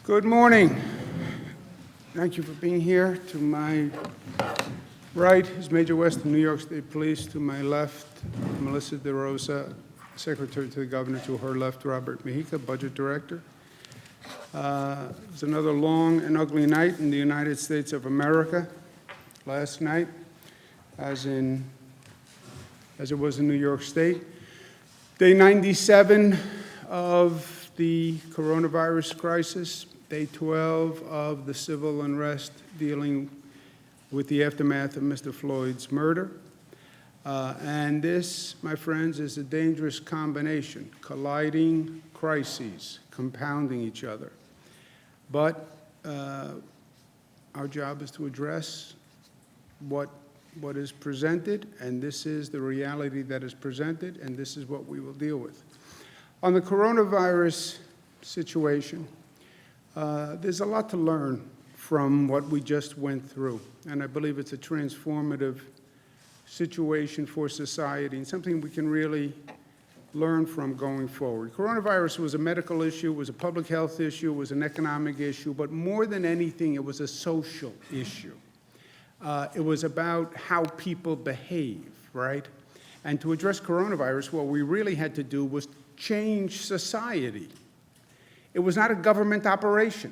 Good morning. Thank you for being here. To my right is Major West of New York State Police. To my left, Melissa DeRosa, Secretary to the Governor. To her left, Robert Mujica, Budget Director. It was another long and ugly night in the United States of America last night, as it was in New York State. Day 97 of the coronavirus crisis. Day 12 of the civil unrest dealing with the aftermath of Mr. Floyd's murder. And this, my friends, is a dangerous combination, colliding crises, compounding each other. But our job is to address what is presented, and this is the reality that is presented, and this is what we will deal with. On the coronavirus situation, there's a lot to learn from what we just went through, and I believe it's a transformative situation for society and something we can really learn from going forward. Coronavirus was a medical issue, was a public health issue, was an economic issue, but more than anything, it was a social issue. It was about how people behave, right? And to address coronavirus, what we really had to do was change society. It was not a government operation.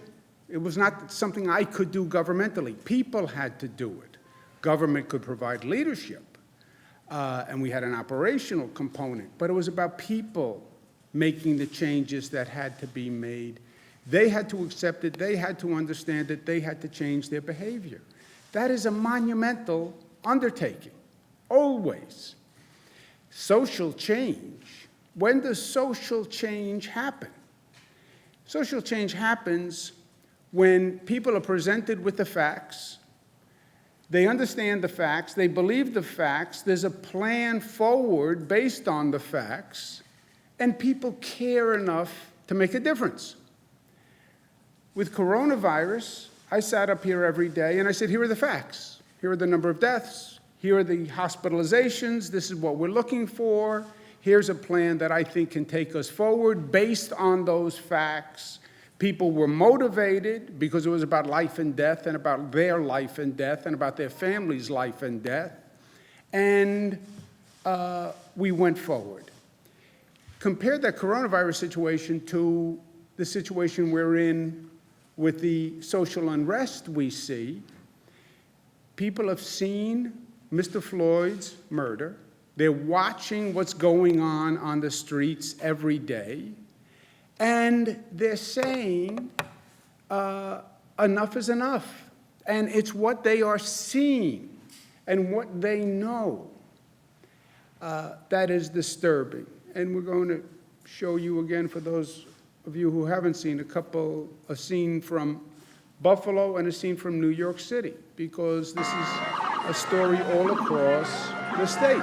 It was not something I could do governmentally. People had to do it. Government could provide leadership, and we had an operational component, but it was about people making the changes that had to be made. They had to accept it. They had to understand it. They had to change their behavior. That is a monumental undertaking, always. Social change. When does social change happen? Social change happens when people are presented with the facts, they understand the facts, they believe the facts, there's a plan forward based on the facts, and people care enough to make a difference. With coronavirus, I sat up here every day and I said, here are the facts. Here are the number of deaths. Here are the hospitalizations. This is what we're looking for. Here's a plan that I think can take us forward based on those facts. People were motivated because it was about life and death and about their life and death and about their family's life and death. And we went forward. Compare that coronavirus situation to the situation we're in with the social unrest we see. People have seen Mr. Floyd's murder. They're watching what's going on the streets every day. And they're saying, enough is enough. And it's what they are seeing and what they know that is disturbing. And we're going to show you again, for those of you who haven't seen, a scene from Buffalo and a scene from New York City, because this is a story all across the state.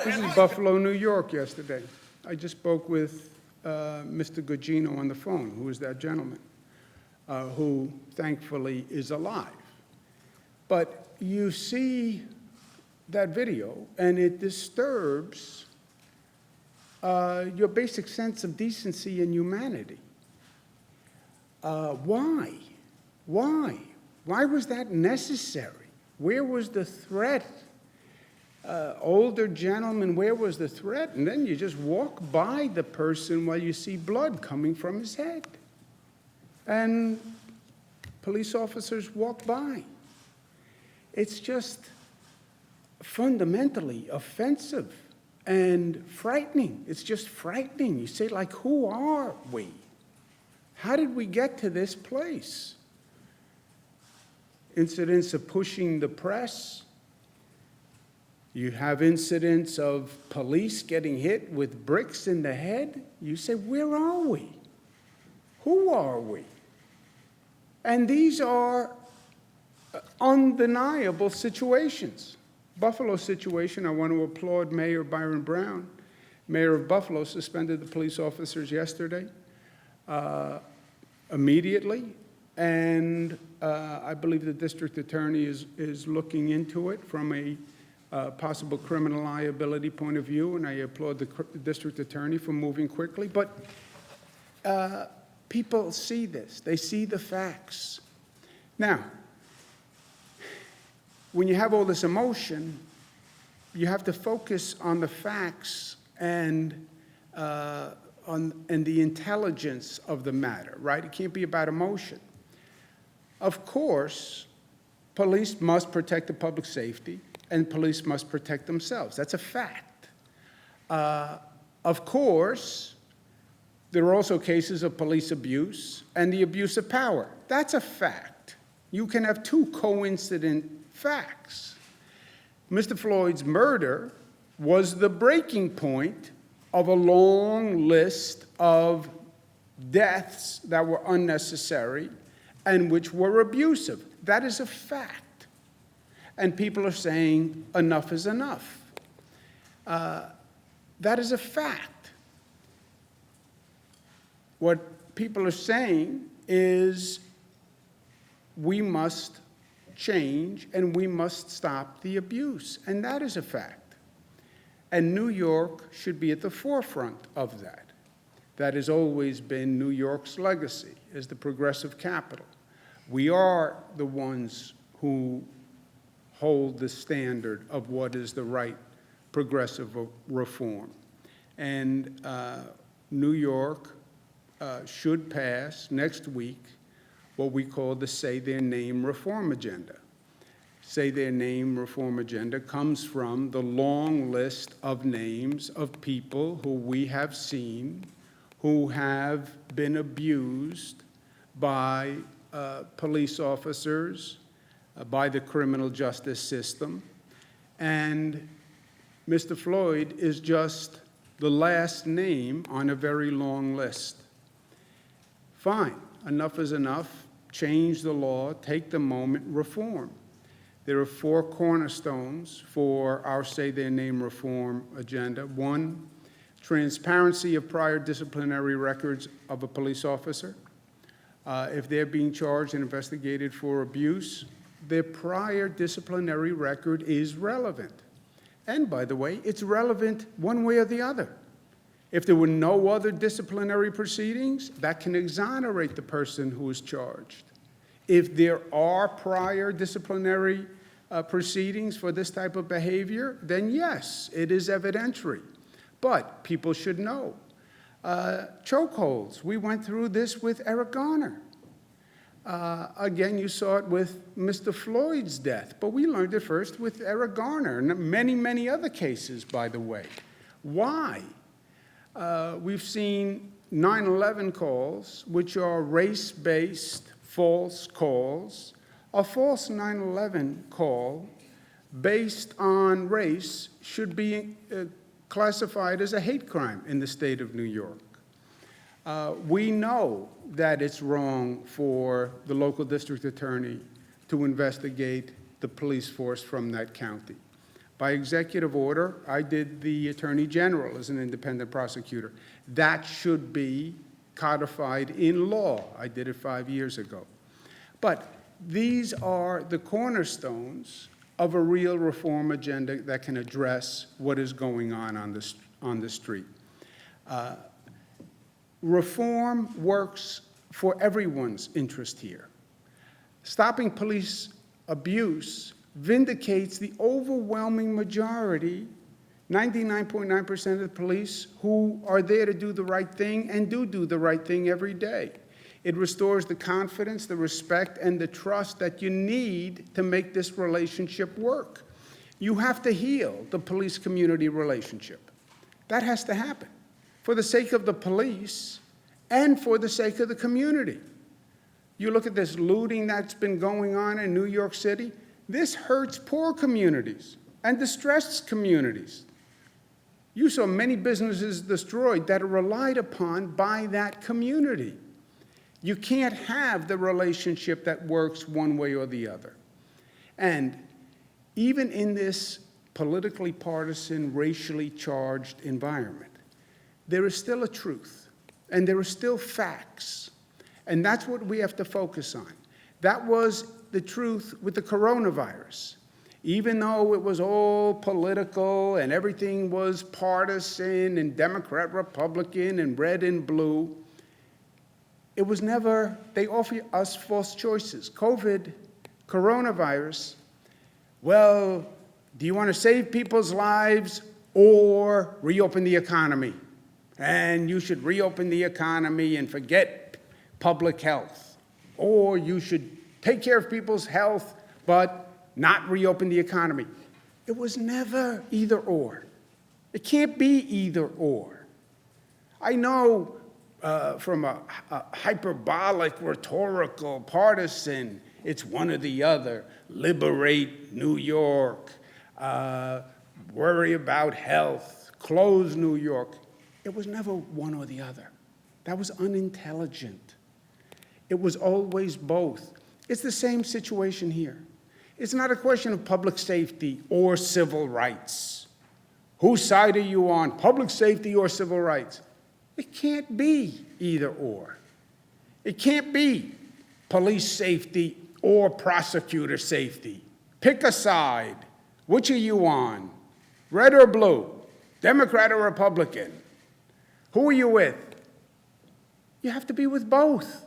This is Buffalo, New York yesterday. I just spoke with Mr. Gugino on the phone, who is that gentleman, who thankfully is alive. But you see that video, and it disturbs your basic sense of decency and humanity. Why? Why? Why was that necessary? Where was the threat? Older gentleman, where was the threat? And then you just walk by the person while you see blood coming from his head. And police officers walk by. It's just fundamentally offensive and frightening. It's just frightening. You say, like, who are we? How did we get to this place? Incidents of pushing the press. You have incidents of police getting hit with bricks in the head. You say, where are we? Who are we? And these are undeniable situations. Buffalo situation, I want to applaud Mayor Byron Brown. Mayor of Buffalo suspended the police officers yesterday. immediately, and I believe the district attorney is looking into it from a possible criminal liability point of view, and I applaud the district attorney for moving quickly. But people see this. They see the facts. Now, when you have all this emotion, you have to focus on the facts and the intelligence of the matter, right? It can't be about emotion. Of course, police must protect the public safety, and police must protect themselves. That's a fact. Of course, there are also cases of police abuse and the abuse of power. That's a fact. You can have two coincident facts. Mr. Floyd's murder was the breaking point of a long list of deaths that were unnecessary and which were abusive. That is a fact. And people are saying enough is enough. That is a fact. What people are saying is we must change and we must stop the abuse, and that is a fact. And New York should be at the forefront of that. That has always been New York's legacy as the progressive capital. We are the ones who hold the standard of what is the right progressive reform. And New York should pass next week what we call the Say Their Name reform agenda. Say Their Name reform agenda comes from the long list of names of people who we have seen who have been abused by police officers, by the criminal justice system. And Mr. Floyd is just the last name on a very long list. Fine, enough is enough. Change the law, take the moment, reform. There are 4 cornerstones for our Say Their Name reform agenda. 1, transparency of prior disciplinary records of a police officer. If they're being charged and investigated for abuse, their prior disciplinary record is relevant. And by the way, it's relevant one way or the other. If there were no other disciplinary proceedings, that can exonerate the person who is charged. If there are prior disciplinary proceedings for this type of behavior, then yes, it is evidentiary. But people should know. Chokeholds, we went through this with Eric Garner. Again, you saw it with Mr. Floyd's death, but we learned it first with Eric Garner and many, many other cases, by the way. Why? We've seen 9/11 calls, which are race-based false calls. A false 9/11 call based on race should be classified as a hate crime in the state of New York. We know that it's wrong for the local district attorney to investigate the police force from that county. By executive order, I did the attorney general as an independent prosecutor. That should be codified in law. I did it 5 years ago. But these are the cornerstones of a real reform agenda that can address what is going on the street. Reform works for everyone's interest here. Stopping police abuse vindicates the overwhelming majority, 99.9% of the police, who are there to do the right thing and do the right thing every day. It restores the confidence, the respect, and the trust that you need to make this relationship work. You have to heal the police-community relationship. That has to happen for the sake of the police and for the sake of the community. You look at this looting that's been going on in New York City. This hurts poor communities and distressed communities. You saw many businesses destroyed that are relied upon by that community. You can't have the relationship that works one way or the other. And even in this politically partisan, racially charged environment, there is still a truth, and there are still facts. And that's what we have to focus on. That was the truth with the coronavirus. Even though it was all political and everything was partisan and Democrat, Republican, and red and blue, it was never, they offer us false choices. Coronavirus, well, do you want to save people's lives or reopen the economy? And you should reopen the economy and forget public health. Or you should take care of people's health, but not reopen the economy. It was never either or. It can't be either or. I know from a hyperbolic, rhetorical, partisan, it's one or the other. Liberate New York, worry about health, close New York. It was never one or the other. That was unintelligent. It was always both. It's the same situation here. It's not a question of public safety or civil rights. Whose side are you on, public safety or civil rights? It can't be either or. It can't be police safety or prosecutor safety. Pick a side. Which are you on? Red or blue? Democrat or Republican? Who are you with? You have to be with both.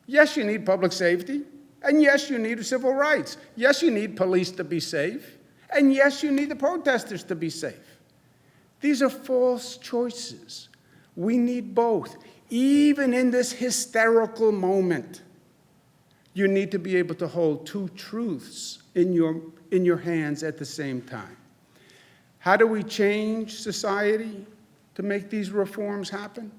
Yes, you need public safety. And yes, you need civil rights. Yes, you need police to be safe. And yes, you need the protesters to be safe. These are false choices. We need both. Even in this hysterical moment, you need to be able to hold two truths in your hands at the same time. How do we change society to make these reforms happen?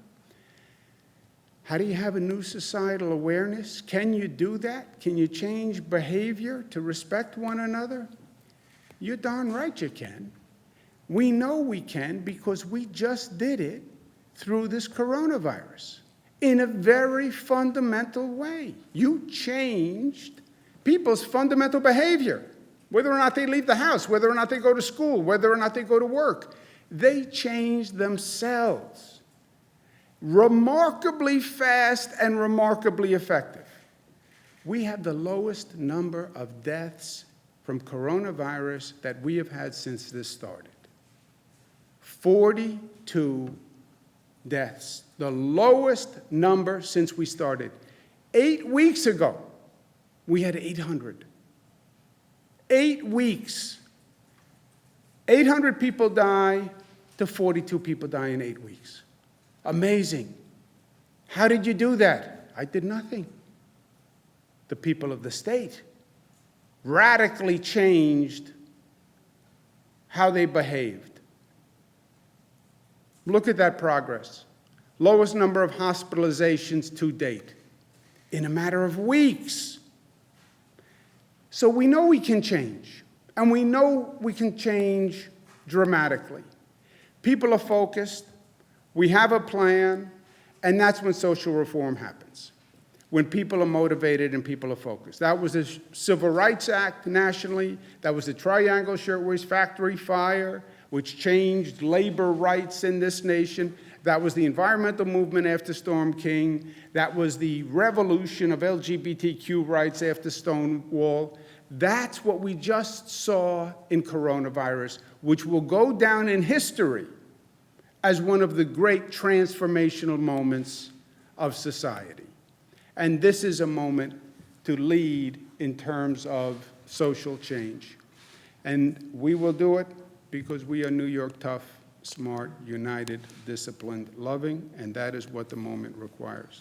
How do you have a new societal awareness? Can you do that? Can you change behavior to respect one another? You're darn right you can. We know we can because we just did it through this coronavirus in a very fundamental way. You changed people's fundamental behavior, whether or not they leave the house, whether or not they go to school, whether or not they go to work. They changed themselves. Remarkably fast and remarkably effective. We have the lowest number of deaths from coronavirus that we have had since this started. 42 deaths, the lowest number since we started. 8 weeks ago, we had 800. 8 weeks. 800 people die to 42 people die in 8 weeks. Amazing. How did you do that? I did nothing. The people of the state radically changed how they behaved. Look at that progress. Lowest number of hospitalizations to date in a matter of weeks. So we know we can change, and we know we can change dramatically. People are focused. We have a plan, and that's when social reform happens, when people are motivated and people are focused. That was the Civil Rights Act nationally. That was the Triangle Shirtwaist Factory fire, which changed labor rights in this nation. That was the environmental movement after Storm King. That was the revolution of LGBTQ rights after Stonewall. That's what we just saw in coronavirus, which will go down in history as one of the great transformational moments of society. And this is a moment to lead in terms of social change. And we will do it because we are New York tough, smart, united, disciplined, loving, and that is what the moment requires.